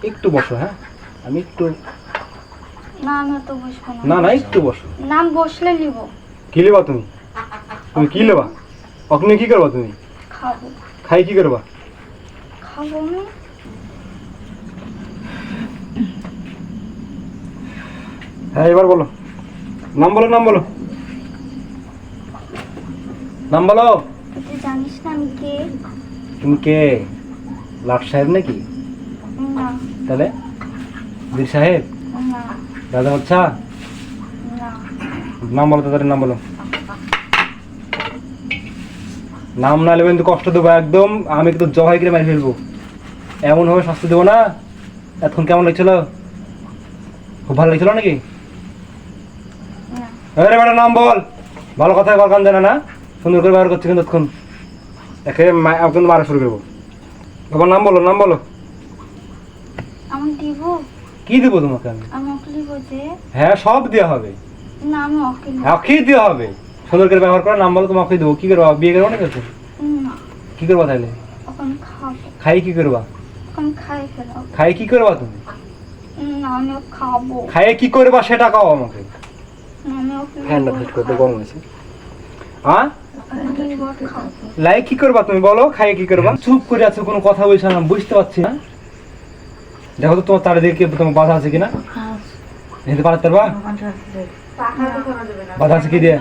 একটু বসো, হ্যাঁ আমি একটু না আমি তো বসবো না। না না একটু বসো। না আমি বসলে নিব। কি লেবা তুমি? তুমি কি লেবা? ওখানে কি করবা তুমি? খাবো। খাই কি করবা? খাবো আমি। হ্যাঁ এবার বলো, নাম বলো, নাম বলো, নাম বলো। তুই জানিস না আমি কে? তুমি কে? লাট সাহেব নাকি? না তাহলে বীর সাহেব, না রাজা বাচ্চা? না। নাম বলো তাদের নাম বলো। নাম না নেবে কিন্তু কষ্ট দেবো একদম, আমি কিন্তু জবাই করে মারি ফেলবো, এমন ভাবে শাস্তি দেবো না। এখন কেমন লাগছিল? খুব ভালো লাগছিল নাকি? না আরে বেটা নাম বল, ভালো কথা বল, কান জানা না, সুন্দর করে ব্যবহার করছে কিন্তু তখন একে কিন্তু মারা শুরু করবো। তোমার নাম বলো, নাম বলো। আমি দিব। কি দেবো তোমাকে আমি? আমি ওকে দিব যে। হ্যাঁ সব দেওয়া হবে। না আমি ওকে দিব। অখি দেওয়া হবে, সুন্দর করে ব্যবহার করো, নাম বলো, তোমাকে দেবো। কি করবা, বিয়ে করবো না কিছু? না কি করবা তাহলে? ওখানে খাবো। খাই কি করবা? ওখানে খাই ফেলো। খাই কি করবা তুমি? না আমি ওকে খাবো। খাইয়ে কি করবা সেটা কাও আমাকে। না আমি ওকে ফ্যানটা ফিট করতে গরম হয়েছে। হ্যাঁ দিব আর খাবো। লাই কি করবা তুমি বলো, খাইয়ে কি করবা? চুপ করে আছো, কোনো কথা বলছো না, বুঝতে পারছি না। দেখো তো তোমার চারিদিকে তোমার বাধা আছে কিনা, এতে পারতে পারবা? বাধা আছে কি দিয়ে?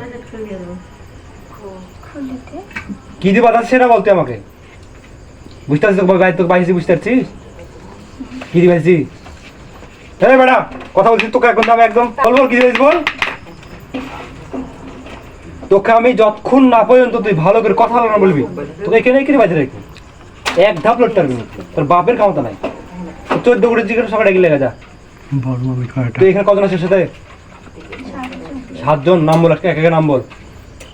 খুলে দে। কি দিয়ে বাধা আছে সেটা বলতে আমাকে। বুঝতে পারছিস তোকে বাইছি, বুঝতে পারছিস কি দিয়ে বাইছি? হ্যাঁ বেটা কথা বলছিস তোকে এখন আমি একদম বল, বল কি দিয়ে বল। তোকে আমি যতক্ষণ না পর্যন্ত তুই ভালো করে কথা না বলবি, তোকে এখানে এখানে বাজে রাখবি, এক ধাপ লড়তে পারবি না। তোর বাপের ক্ষমতা নাই। 14 কোটি জিজ্ঞেস সকালে গেলে যা। তুই এখানে কজন আছিস সাথে? 7 জন। নাম বল, এক এক নাম বল।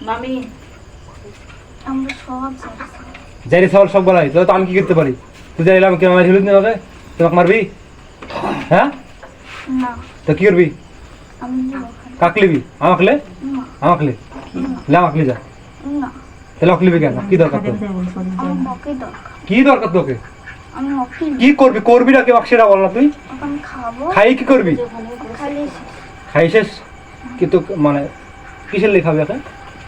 মামি আমরা সব যাচ্ছি। যাই সবাই সব বলাই তো আমি কি করতে পারি? তুই যাইলে আমি কেমন হিলুত নি আমাকে, তোমাকে মারবি? হ্যাঁ না তো কি করবি? আমি দিব ওখানে। কাকলিবি আমাকলে? না আমাকলে লে, আমাকলে যা। না তাহলে অকলিবি কেন? কি দরকার তোর? আমার ওকে দরকার। কি দরকার তোকে? আমি ওকে কি করবি? করবি না কি সেটা বল না তুই। ওখানে খাবো। খাই কি করবি? খালি খাই শেষ কি তো মানে কিসের লেখা খাবি ওকে?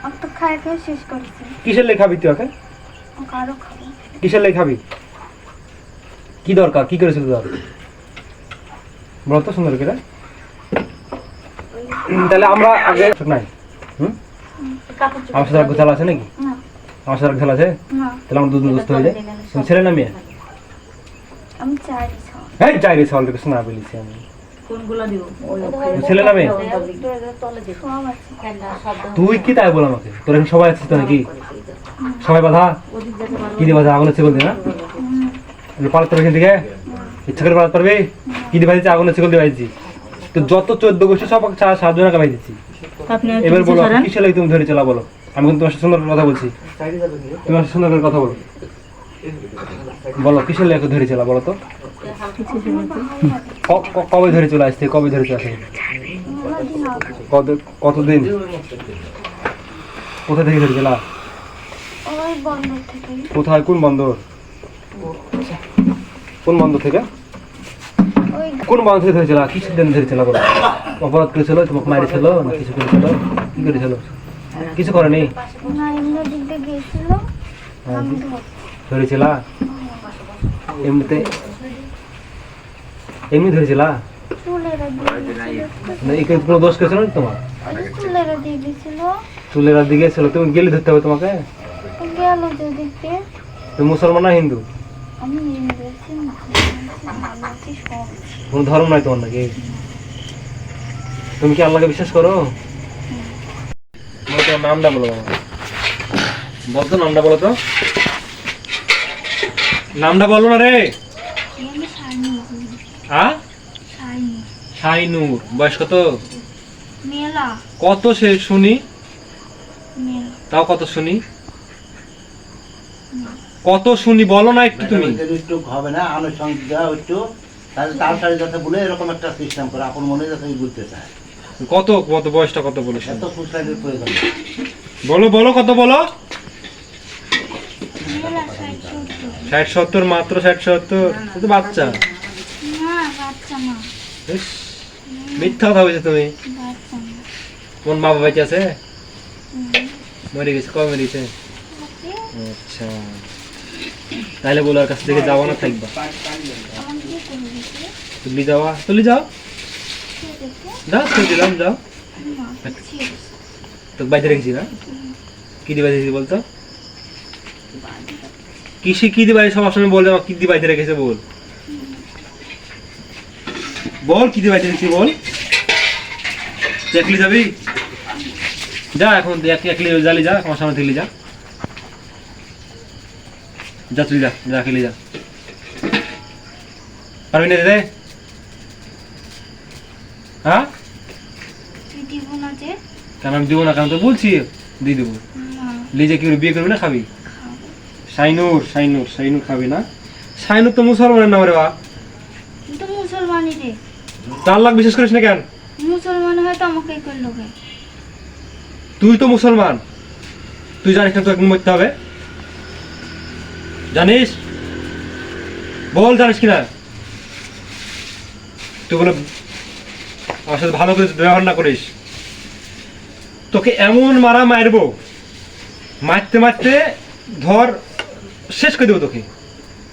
আমি তো খাই খাই শেষ করেছি। কিসের লেখা খাবি তুই ওকে? ওকে আরো খাবো। কিসের লেখা খাবি? কি দরকার, কি করেছিল তোর বল তো সুন্দর করে। তাহলে আমরা আগে নাই আমার সাথে আর খেলা আছে নাকি? না আমার সাথে আর খেলা আছে? না তাহলে আমার দুজন দোস্ত হয়ে যায়। তুমি ছেলে না মেয়ে? আমি চাই সব। হ্যাঁ যাই রে সওয়াল থেকে শোনা বলেছি আমি। কোনগুলো দিব? তুমি ছেলে না মেয়ে? সব আছে। তুই কি তাই বল আমাকে, তোর এখন সবাই আছিস তো নাকি? সবাই বাধা কি দিয়ে বাধা? আগুন আছে বলতে না পালাতে পারবি এখান থেকে? ইচ্ছা করে পালাতে পারবি? কি দিয়ে ভাইছি? আগুন আছে বলতে ভাইছি। তো যত 14 গোষ্ঠী সব 7 জনকে ভাই দিচ্ছি। এবার বলো কিসের লাগে তুমি ধরে চলা বলো। আমি কিন্তু তোমার সাথে সুন্দর করে কথা বলছি, তোমার সাথে সুন্দর করে কথা বলো। বলো কিসের লাগে ধরে চলা বলো তো। কবে ধরে চলে আসছে? কবে ধরে চলে আসে? কতদিন? কোথা থেকে ধরে চলা? ওই বন্দর থেকে। কোথায়? কোন বন্দর? কোন বন্দর থেকে? ওই কোন বন্দর থেকে ধরেছিল? কি সিদ্ধান্ত ধরেছিল বলো? অপরাধ করেছিল? তোমাকে মারিছিল না কিছু করেছিল? কি করেছিল? কিছু করেনি? না এমনি দিক দিয়ে গিয়েছিল। আমি ধরেছিল এমনিতে? এমনি ধরেছিল চুলেরা দিয়ে না? এখানে কোনো দোষ করেছিল না তোমার? চুলেরা দিয়ে দিয়েছিল। চুলের দিকে ছিল, তুমি গেলে ধরতে হবে তোমাকে। গেল যেদিকে। তুমি মুসলমান না হিন্দু? আমি ইংরেজি বাংলাদেশি সব। কোনো ধর্ম নাই তোমার নাকি? তুমি কি আল্লাহকে বিশ্বাস করো? তোমার নামটা বলো আমাকে। বল তো নামটা বলো তো। নামটা বলো না রে। আমি শাইনুর। হ্যাঁ শাইনুর। শাইনুর। বয়স কত? মেলা। কত সে শুনি? মেলা। তাও কত শুনি? কত শুনি বলো না একটু তুমি। একটু হবে না আনুষঙ্গিক দেওয়া একটু, তাহলে তার সাথে যাতে বলে এরকম একটা সিস্টেম করে আপন মনে যাতে বলতে চায়। কত কত বয়সটা কত বলো? এত ফুসলাইনের প্রয়োজন নেই। বলো বলো কত বলো? মেলা 60 70। 60 70 মাত্র 60 70? তো বাচ্চা। না বাচ্চা মা। ইস, মিথ্যা কথা বলছো তুমি। বাচ্চা মা। কোন মা বাবা বেঁচে আছে? হুম। মরে গেছে, কবে মরে গেছে? ওকে, আচ্ছা, তাহলে বলো আর কাছ থেকে যাওয়া না থাকবা? আমার কি করে দিতে? তুলি যাওয়া, তুলি যাও, কে দেখে? যাও তুই দিলাম যাও। না, ছিস। তো বাইরে রেখেছি না? কি দিয়ে বাইরে রেখেছি বলতো? কিসে কি দিয়ে বাইরে সবার সময় বলবে আমার কি দিয়ে বাইরে রেখেছে বল, বল কি দিয়ে বাইরে রেখেছি বল। তুই একলি যাবি? যা এখন একলি জালি যা, আমার সামনে থেকে যা, যা তুই যা, যা খেলি যা। পারবি না দিতে? হ্যাঁ, তুই দিব না যে? কেন আমি দিব না, কেন তো বলছি দিয়ে দেবো। না, লিজে কি বিয়ে করবি না খাবি? খাবো। শাইনুর শাইনুর শাইনুর খাবি না? শাইনুর তো মুসলমানের নাম রে বা। তুই তো মুসলমানই রে। 4 লাখ বিশ্বাস করিস না কেন? মুসলমান হয়তো আমাকে করলো কে? তুই তো মুসলমান, তুই জানিস না তো একদিন মরতে হবে? জানিস? বল জানিস কিনা? তুই বলে আমার সাথে ভালো করে ব্যবহার না করিস, তোকে এমন মারা মারবো, মারতে মারতে ধর শেষ করে দেবো তোকে।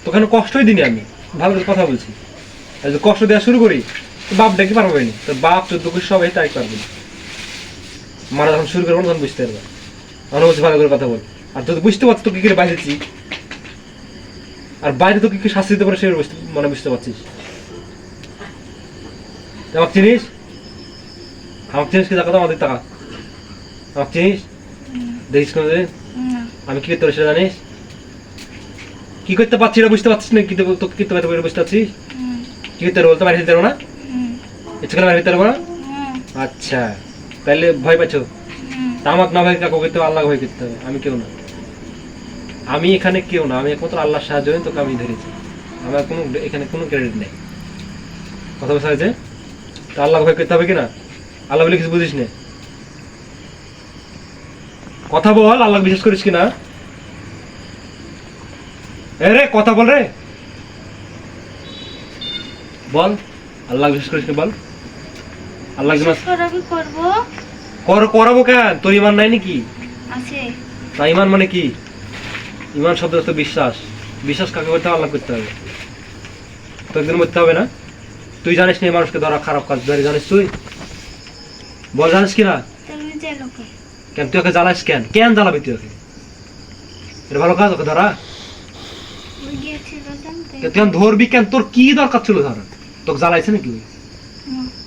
তোকে কষ্টই দিনি আমি, ভালো করে কথা বলছি। আর যদি কষ্ট দেওয়া শুরু করি তো বাপ ডেকে পারবো না, তোর বাপ 14 কোটি সবাই তাই পারবে না। মারা যখন শুরু করবো তখন বুঝতে পারবে। আমার বলছি ভালো করে কথা বল। আর যদি বুঝতে পারছিস তোকে কি বাইরেছি, আর বাইরে তোকে কি শাস্তি দিতে পারে সে মনে বুঝতে পারছিস? আমাকে চিনিস? আমাকে চিনিস কি? দেখা তো আমাদের টাকা আমাকে চিনিস? দেখিস কোনো দিন না, আমি কি করতে পারি সেটা জানিস? কি করতে পারছি না বুঝতে পারছিস না? কি তোকে কি করতে পারবো বুঝতে পারছিস? হুম, কি করতে পারবো? বলতে বাইরে যেতে পারবো না? হুম, ইচ্ছে করে বাইরে যেতে পারবো না? হুম, আচ্ছা, তাহলে ভয় পাচ্ছ? হুম। তা আমাকে না ভয় কাকু করতে হবে, আল্লাহ ভয় করতে হবে। আমি কেউ না, আমি এখানে কেউ না, আমি একমাত্র আল্লাহর সাহায্য হয়ে তোকে আমি ধরেছি। আমার কোনো এখানে কোনো ক্রেডিট নেই। কথা বলতে হয়েছে? তা আল্লাহ ভয় করতে হবে কিনা? আল্লাহ বলে কিছু বুঝিস না? কথা বল, আল্লাহ বিশ্বাস করিস কিনা? এ রে কথা বল রে, বল আল্লাহ বিশ্বাস করিস না? বল আল্লাহ বিশ্বাস করে আমি করবো। করাবো কেন? তোর ইমান নাই নাকি? আছে। তা ইমান মানে কি? ইমান শব্দ তো বিশ্বাস। বিশ্বাস কাকে করতে হবে? আল্লাহ করতে হবে। তো একদিন মরতে হবে না? তুই জানিস না এই মানুষকে ধরা খারাপ কাজ ধরে, জানিস তুই? বল জানিস কিনা? তুমি যে লোকে কেন তুই ওকে জ্বালাস? কেন কেন জ্বালাবি তুই ওকে? এটা ভালো কাজ ওকে ধরা? ওই গিয়েছিল জানতে। তুই কেন ধরবি? কেন তোর কি দরকার ছিল ধরা? তোকে জ্বালাইছে নাকি?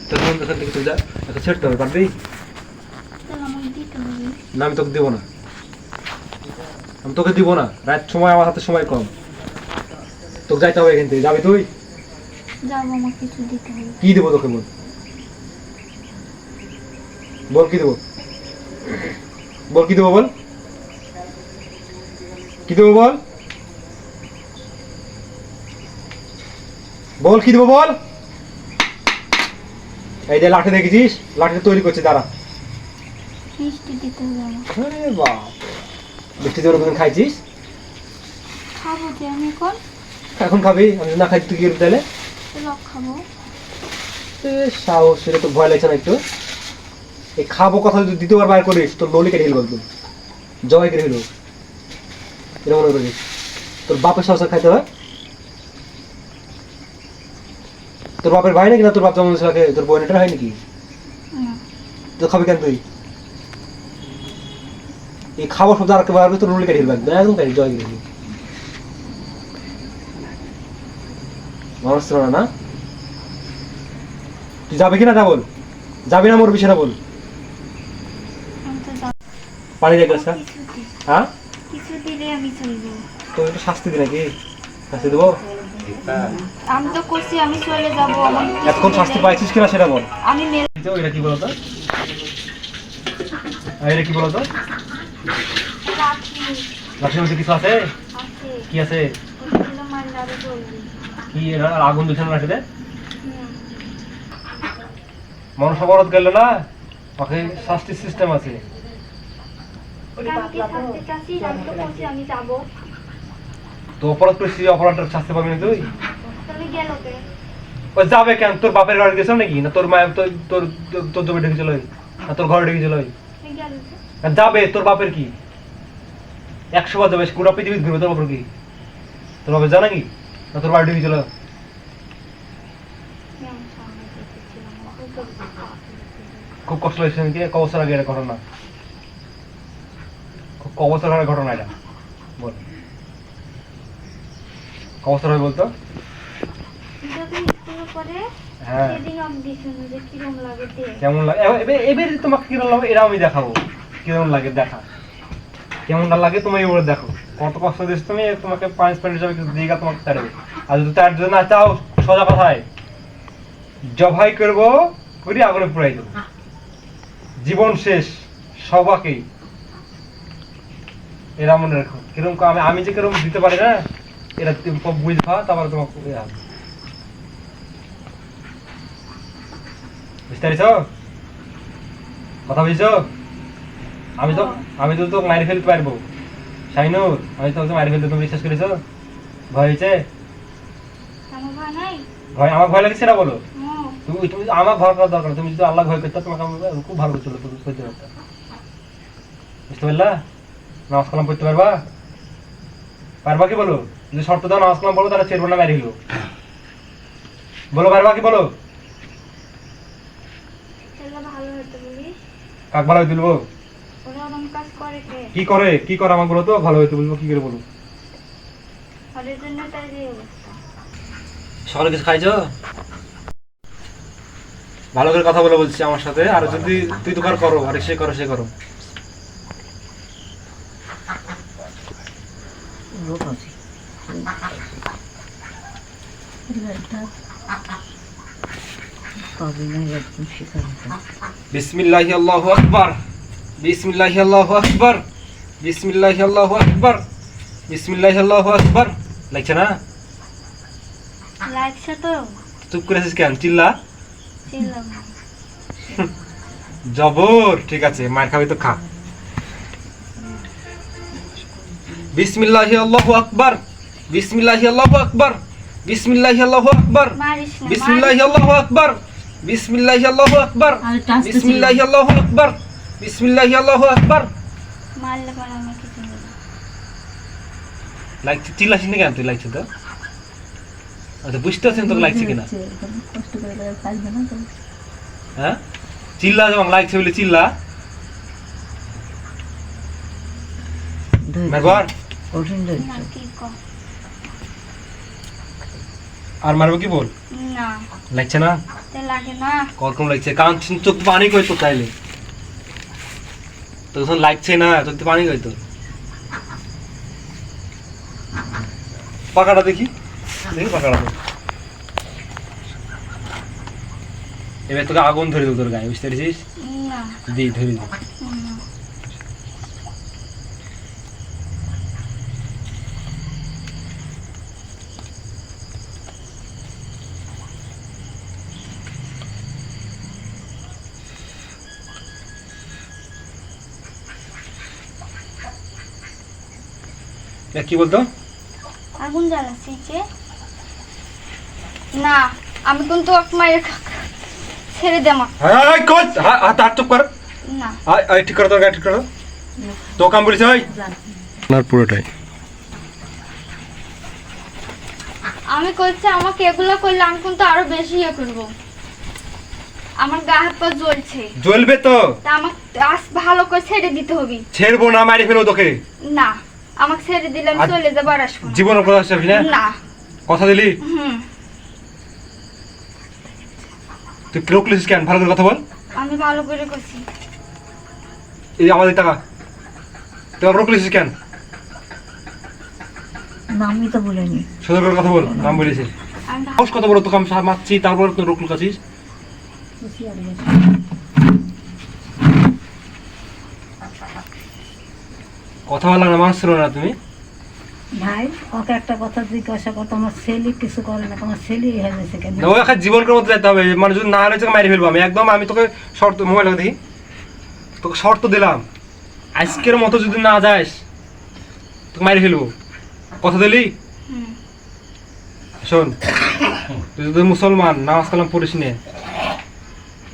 তখন এখান থেকে তুই যা, ওকে ছেড়তে হবে, পারবি? তাহলে আমাকে দিতে হবে। না আমি তোকে দিব না, আমি তোকে দিব না। রাত সময়, আমার হাতে সময় কম, তোকে যাইতে হবে এখান থেকে। যাবি তুই? যাবো, আমাকে কিছু দিতে হবে। কি দেবো তোকে? বল বল কি দেবো? বল কি দেবো? বল কি দেবো? বল বল কি দেবো? বল। এই যে লাঠি দেখেছিস, লাঠিটা তৈরি করছে, দাঁড়া। মিষ্টি দিতে হবে আমাকে। আরে বাপ, মিষ্টি দেওয়ার কোনদিন খাইছিস? খাবো যে আমি এখন। এখন খাবি? আমি না খাই তুই কি করবি তাহলে? লক খাবো। এ সাহস, সেটা তো ভয় লাগছে না একটু? এই খাবো কথা যদি দ্বিতীয়বার বাইর করিস তোর ললি কেটে হিলব, একদম জবাই কেটে হিলব। এটা মনে করিস তোর বাপের সাহস খাইতে হয়? তোর বাপের ভাই নাকি? না তোর বাপ যেমন ছেলেকে তোর বোনেটা হয় নাকি? না, তো খাবি কেন তুই? এই খাবার শব্দ আর বার তোর ললি কেটে হিলব, একদম একদম কেটে জবাই কেটে হিলব। মানুষ ছিল না? তুই যাবি কিনা তা বল। যাবি না মরবি সেটা বল। আমি তো যাবো। পানি রেখে আসা। কিছু দিলে, হ্যাঁ, কিছু দিলে আমি চলবো। তোর একটু শাস্তি দি নাকি? শাস্তি দেবো? আমি তো করছি, আমি চলে যাবো। আমাকে কিছু এতক্ষণ শাস্তি দিলে- পাইছিস কিনা সেটা বল। আমি মেরে এটা কি বলতো? এটা কি বলতো? রাখি। লাঠির মধ্যে কিছু আছে? আছে। কি আছে? ওইগুলো মারলে আরো জ্বলবে। কি এরা আগুন দিচ্ছে না লাঠিতে? হুম। মানুষ অবরোধ করলো না, ওকে শাস্তির সিস্টেম আছে। আমি কি থাকতে চাচ্ছি? আমি তো করছি, আমি যাবো। তো অপরাধ করেছিস, অপরাধটার শাস্তি পাবি না তুই? তুমি গেলো কে? ও যাবে কেন? তোর বাপের ঘরে গেছিল নাকি? না তোর মায়ের তোর তোর তোর জমি ঢেকেছিল? না তোর ঘরে ঢেকেছিল? যাবে, তোর বাপের কি 100 বার যাবে, গোটা পৃথিবী ঘুরবে, তোর বাপের কি? তোর বাপের জানা কি? না তোর বাড়ি ঢেকেছিল? খুব কষ্ট লাগছে নাকি? ক বছর আগে এটা ঘটনা? ক বছর আগের ঘটনা এটা? বল, ক বছর হয় বলতো? হ্যাঁ, কেমন লাগে এবার তোমাকে কিরকম লাগে এটাও আমি দেখাবো। কিরকম লাগে দেখা, কেমনটা লাগে তুমি এবার দেখো। কত কষ্ট দিচ্ছ তুমি, তোমাকে পানিশমেন্ট হিসাবে কিছু দিয়ে তোমাকে তাড়বে। আর যদি তার জন্য না চাও, সোজা কথায় জবাই করবো, করি আগুনে পুরাই দেবো, জীবন শেষ সবাকেই। এরা মনে রাখো কিরকম আমি যে কিরকম দিতে পারি না, এরা বুঝবা, তারপরে তোমাকে বুঝতে পারিস? কথা বুঝছো? আমি তো তোকে মারি ফেলতে পারবো শাইনুর, আমি তোকে মারি ফেলতে, তুমি বিশ্বাস করেছো? ভয় হয়েছে? ভয় আমার ভয় লাগছে না বলো? তুমি আমার ভয় করার দরকার, তুমি যদি আল্লাহ ভয় করতে তোমাকে আমি খুব ভালো করছিল করতে পারতাম। বুঝতে পারলা? নামাজ কালাম পড়তে পারবা? পারবা কি বলো? যদি শর্ত দাও নামাজ কালাম বলো, তাহলে চেরবো না মারি হলো। বলো পারবা কি বলো? কাক ভালো হইতে বলবো? কি করে আমাকে বলো তো, ভালো হইতে বলবো কি করে বলো? সকালে কিছু খাইছো? ভালো করে কথা বলে বলছি আমার সাথে। আর যদি তুই তো করো, আর সে করো। বিসমিল্লাহি আল্লাহু আকবার, বিসমিল্লাহি আল্লাহু আকবার, বিসমিল্লাহি আল্লাহু আকবার, বিসমিল্লাহি আল্লাহু আকবার। লাগছে না? লাগছে তো। চুপ করে আছিস কেন? চিল্লা। জবর, ঠিক আছে, মার খাবি তো খা। বিসমিল্লাহি আল্লাহু আকবার, বিসমিল্লাহি আল্লাহু আকবার, বিসমিল্লাহি আল্লাহু আকবার, বিসমিল্লাহি আল্লাহু আকবার, বিসমিল্লাহি আল্লাহু আকবার, বিসমিল্লাহি আল্লাহু আকবার, বিসমিল্লাহি আল্লাহু আকবার। মারলে পরে আমি কিছু বলবো। লাগছে, চিল্লাছিস না কেন? তুই লাগছে তো? আচ্ছা, বুঝতে পারছেন তোকে লাগছে কিনা? হ্যাঁ, চিল্লা যখন লাগছে বলে চিল্লা। মারবার আর মারবো কি বল? না লাগছে না? লাগে না। কখন লাগছে? কারণ চোখ পানি কই তো চাইলে তো তখন লাগছে না, চোখ পানি কই তো। পাকাটা দেখি, পাকাটা দেখি। এবার তোকে আগুন ধরে দেবো তোর গায়ে, বুঝতে পেরেছিস? না দি ধরে দেবো। কি বলতো? আগুন জ্বালাচ্ছি যে না, আমি কিন্তু মায়ের ছেড়ে দে আমার। হাই কোচ হাত চুপ কর না। আই ঠিক করো, তোর গায়ে ঠিক করো। তো কাম বলিস ভাই আপনার পুরোটাই। আমি করছি, আমাকে এগুলো করলে আমি কিন্তু আরো বেশি ইয়ে করবো। আমার গা হাত পা জ্বলছে। জ্বলবে তো, তা আমাকে আজ ভালো করে ছেড়ে দিতে হবে। ছেড়বো না, মারি ফেলবো তোকে। না, আমাকে ছেড়ে দিলে আমি চলে যাবো, আর আসবো না। জীবনের কথা আসবি না? না। কথা দিলি? তুই রোকলিস কেন? ভালো করে কথা বল। আমি ভালো করে করছি। এই আমাদের টাকা তুই রোকলিস কেন? নামই তো বলিনি। সুন্দর করে কথা বল, নাম বলেছিস। হাউস কথা বলো, তোকে আমি মারছি, তারপর তুই রোকল কাছিস। কথা বলা না, মানুষ ছিল না তুমি। ভাই ওকে একটা কথা জিজ্ঞাসা করতো, আমার ছেলে কিছু করে না, তোমার ছেলে হয়েছে কেন? ও এখন জীবনকে মতো যেতে হবে, মানে যদি না হলে মারি ফেলবো আমি একদম। আমি তোকে শর্ত, মোবাইল দেখি, তোকে শর্ত দিলাম, আজকের মতো যদি না যাস তোকে মারি ফেলবো। কথা দিলি? শোন, তুই যদি মুসলমান, নামাজ কালাম পড়িস নে,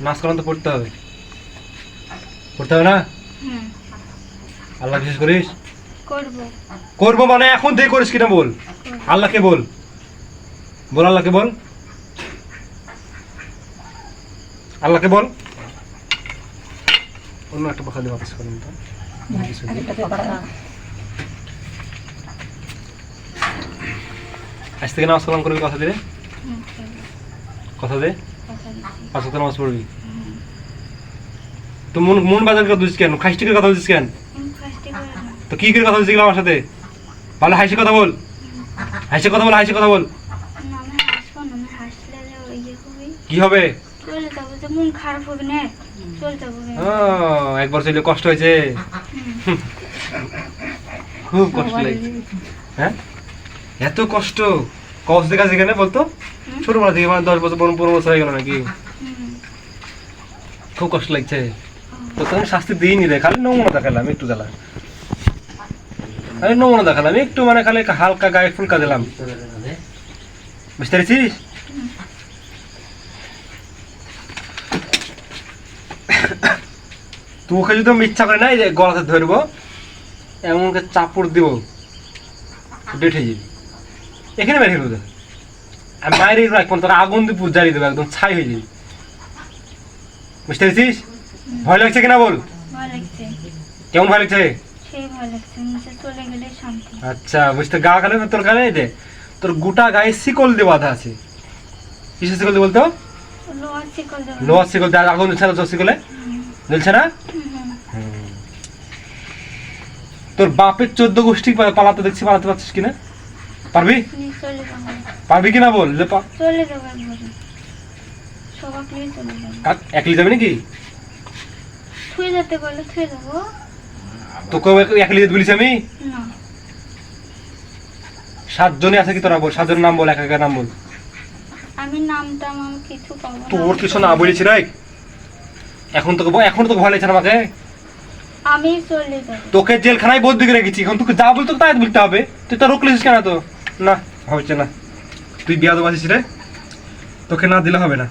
নামাজ কালাম তো পড়তে হবে, পড়তে হবে না? হুম, আল্লাহ বিশ্বাস করিস? করবো। করবো মানে এখন থেকে করিস কিনা বল, আল্লাহকে বল, বল আল্লাহকে বল, আল্লাহকে বল। অন্য একটা কথা দিয়ে বাতাস করেন তো। আজ থেকে নামাজ কালাম করবি, কথা দিলে, হুম, করবো। কথা দে, কথা দিচ্ছি। 5 ওয়াক্ত নামাজ পড়বি। হুম। তো মন মন বাজার কথা বুঝিস কেন, খাইস্টিকের কথা বুঝিস কেন? আমি ফার্স্টে করে না। তো কি করে কথা বুঝিস আমার সাথে? ভালো হাসি কথা বল, হাসি কথা বল, হাসি কথা বল। না, আমি হাসবো না, আমি হাসলে যে ওই ইয়ে হবে, কি হবে? চলে যাবো, যে মন খারাপ হবে না, চলে যাবো। ও, একবার চলে কষ্ট হয়েছে, হুম। খুব কষ্ট লাগছে। হ্যাঁ, এত কষ্ট কষ্ট দেখা যেখানে বলতো, হুম। ছোটবেলা থেকে মানে 10 বছর 15 বছর হয়ে গেল নাকি, হুম। খুব কষ্ট লাগছে। তো তুমি শাস্তি দিইনি রে, খালি নমুনা দেখালাম একটু, দিলাম খালি নমুনা দেখালাম একটু, মানে খালি হালকা গায়ে ফুলকা দিলাম, বুঝতে পেরেছিস? তোকে যদি আমি ইচ্ছা করে না এই যে গলাতে ধরবো, এমনকে চাপড় দিব, ডেটে যাবি, এখানে বের হয়ে যাবে, আমি বাইরে রাখবো, তোকে আগুন দিয়ে জ্বালিয়ে দেবো, একদম ছাই হয়ে যাবি, বুঝতে পেরেছিস? ভয় লাগছে কিনা বল, ভয় লাগছে, কেমন ভয় লাগছে? সেই ভয় লাগছে, নিচে চলে গেলে শান্তি। আচ্ছা, বুঝতে গা গালে তোর গালে এই যে তোর গোটা গায়ে শিকল দিয়ে বাঁধা আছে, কিসের শিকল দিয়ে বলতো? লোহার শিকল দেবো। লোহার শিকল দিয়ে, আগুন জ্বলছে না তোর শিকলে, জ্বলছে না? তোর বাপের 14 গোষ্ঠী পালাতে দেখছি, পালাতে পারছিস কিনা? পারবি? চলে যাবো, পারবি কিনা বল, যে চলে যাবো একবারে, সবাক নিয়ে চলে যাবো। একলি যাবি নাকি? থুয়ে যেতে বলে থুয়ে যাবো। তোকে একলি যেতে বলিস আমি? না, 7 জনই আছে কি তোরা বল, 7 জনের নাম বল, এক এক নাম বল। আমি নামটা আমার কিছু পাবো না। তোর কিছু না বলেছি রে, এখন তোকে ভয় লাগছে না আমাকে? আমি চলে যাবো। তোকে জেলখানায় বদলি করে রেখেছি, এখন তোকে যা বলতো তাই বলতে হবে, তুই তো রুকলিস কেন? তো না, হচ্ছে না, তুই বিয়াদব আছিস রে, তোকে না দিলে হবে না।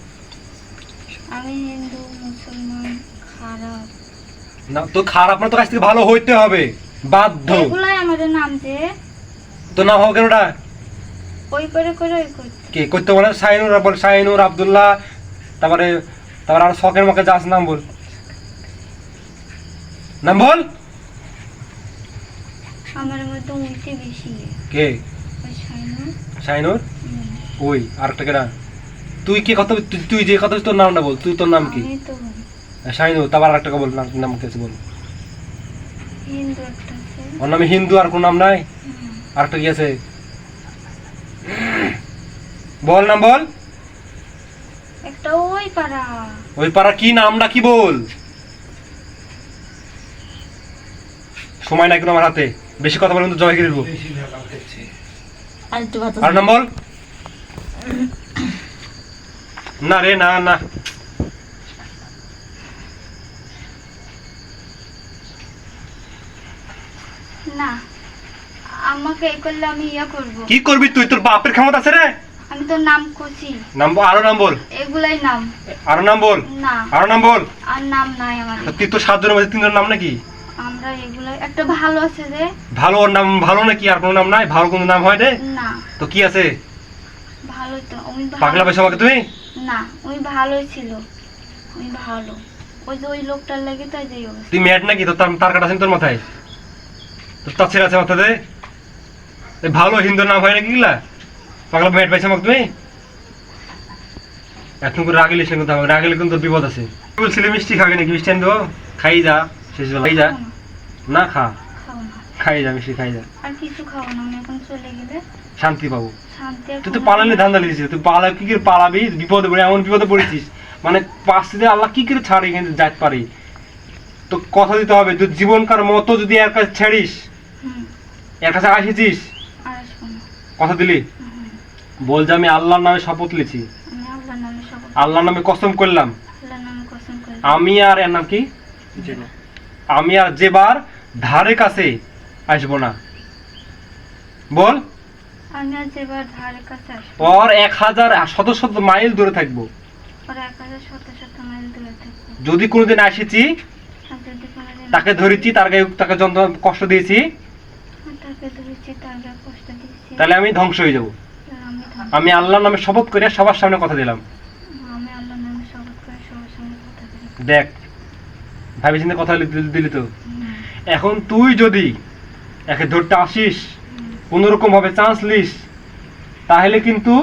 আমি হিন্দু মুসলমান খারাপ, না তো খারাপ না, তোর কাছ থেকে ভালো হইতে হবে, বাধ্য। এগুলাই আমাদের নাম যে তো না হোক কেনটা ওই করে করে ওই করতে। কে করতে বলে? শাহিনুর বল, শাহিনুর, আব্দুল্লাহ, তারপরে আর শখের মাকে যাস, নাম বল, নাম বল। আমার মধ্যে উল্টে বেশি, কে? ওই শাইনুর। শাহিনুর, ওই আরেকটা কেনা, তুই কে কথা, তুই যে কথা, তোর নামটা বল, তুই তোর নাম কি? আমি তো শাহিনুর, তারপর আরেকটা বল, নাম কি আছে বল। হিন্দু একটা আছে। ওর নামে হিন্দু, আর কোন নাম নাই? আরেকটা কি আছে বল, নাম বল। একটা ওই পাড়া। ওই পাড়া কি নামটা কি বল? সময় নাই কোনো আমার হাতে, বেশি কথা বলবেন তো জয় করে দেবো। আর নাম বল। না রে, না না, না, আমাকে এই করলে আমি ইয়া করবো। কি করবি তুই? তোর বাপের ক্ষমতা আছে রে? আমি তো নাম খুঁজি, নাম বল, আরো নাম বল, এগুলাই নাম। আরো নাম বল, না, আরো নাম বল। আর নাম নাই আমার। তুই তো 7 জনের মধ্যে 3 জনের নাম নাকি? আমরা এগুলাই, একটা ভালো আছে যে। ভালো, ওর নাম ভালো নাকি? আর কোনো নাম নাই? ভালো কোনো নাম হয় রে? না, তো কি আছে? ভালো তো ওই পাগলা পেশা আমাকে তুমি? না, ওই ভালোই ছিল, ওই ভালো, ওই যে ওই লোকটার লাগে তাই যাই অবস্থা। তুই ম্যাট নাকি? তো তার কাটা আছে তোর মাথায়? তোর তার ছেড়ে আছে মাথাতে? এই ভালো হিন্দু নাম হয় নাকি গিলা? পাগলা ম্যাট পাইছে আমাকে তুমি? এখন করে রাগিলিস না কিন্তু, আমাকে রাগিলে কিন্তু তোর বিপদ আছে। বলছিলি মিষ্টি খাবি নাকি? মিষ্টি আন দেবো, খাই যা, শেষ বেলা খাই যা। না খা, খাও না, খাই যা, মিষ্টি খাই যা, আর কিছু খাও না, আমি এখন চলে গেলে শান্তি পাবো। শান্তি। আর তুই তো কোনো- পালালে ধান্দা লিখেছিস, তুই পালা কি করে পালাবি? বিপদে পড়ে, এমন বিপদে পড়েছিস মানে পাশ থেকে আল্লাহ কি করে ছাড়ে এখানে যাইতে পারি। তো কথা দিতে হবে, তুই জীবনকার মতো যদি এর কাছে ছেড়িস, হুম, এর কাছে আসিছিস, আর আসবো না। কথা দিলি, হুম, বল যে আমি আল্লাহর নামে শপথ লিছি, আমি আল্লাহর নামে শপথ, আল্লাহর নামে কসম করলাম, আল্লাহর নামে কসম করে আমি আর এর নাম কি, আমি আর যেবার ধারে কাছে আসবো না। বল, আমি আজ এবার ধারে কাছে আসবো। ওর 1000 শত শত মাইল দূরে থাকবো। ওর 1000 শত মাইল দূরে থাকবো। যদি কোনোদিন আসিছি, আর যদি কোনোদিন তাকে ধরেছি, তার গায়ে তাকে যন্ত্রণা কষ্ট দিয়েছি, তাকে ধরেছি, তার গায়ে কষ্ট দিয়েছি, তাহলে আমি ধ্বংস হয়ে যাব। তাহলে আমি ধ্বংস। আমি আল্লাহর নামে শপথ করে সবার সামনে কথা দিলাম। আমি আল্লাহর নামে শপথ করে সবার সঙ্গে কথা দিলাম। দেখ ভাবি চিন্তে কথা দিলি তো। এখন তুই যদি একে ধরতে আসিস, কোনোরকম ভাবে চান্স লিস, তাহলে কিন্তু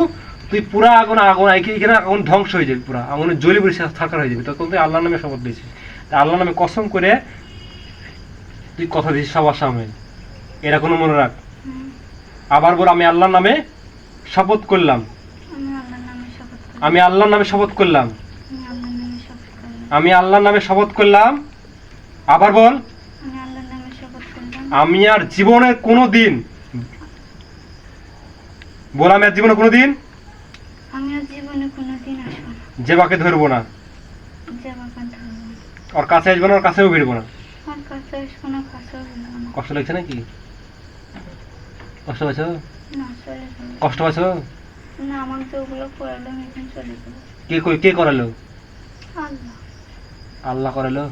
তুই পুরা আগুন এখানে আগুন ধ্বংস হয়ে যাবে, পুরা আগুনে জ্বলি পড়ে থাকার হয়ে যাবে। তখন তুই আল্লাহর নামে শপথ দিয়েছিস, তা আল্লাহর নামে কসম করে তুই কথা দিস সবার সামনে, এরা কোনো মনে রাখ। আবার বল, আমি আল্লাহর নামে শপথ করলাম, আমি আল্লাহর নামে শপথ করলাম, আমি আল্লাহর নামে শপথ করলাম, আমি আল্লাহর নামে শপথ করলাম, আমি আল্লাহর নামে শপথ করলাম। আবার বল, আমি আল্লাহর নামে শপথ করলাম। আমি আর জীবনে কোনো দিন, বল আমি আর জীবনে কোনো দিন আমি আর জীবনে কোনোদিন আসবো না, যে বাকে ধরবো না, যে বাগান ধরবো না, ওর কাছে আসবো না, ওর কাছেও ভিড়বো না। আর কাছে আসবো না, কাছেও ভিড়বো না। কষ্ট লাগছে নাকি? কষ্ট পাচ্ছো? না, চলে যাবো। কষ্ট পাচ্ছো? না, আমাকে তো ওগুলো করালাম, এখন চলে যাবো। কে করালো? আল্লাহ। আল্লাহ করালো।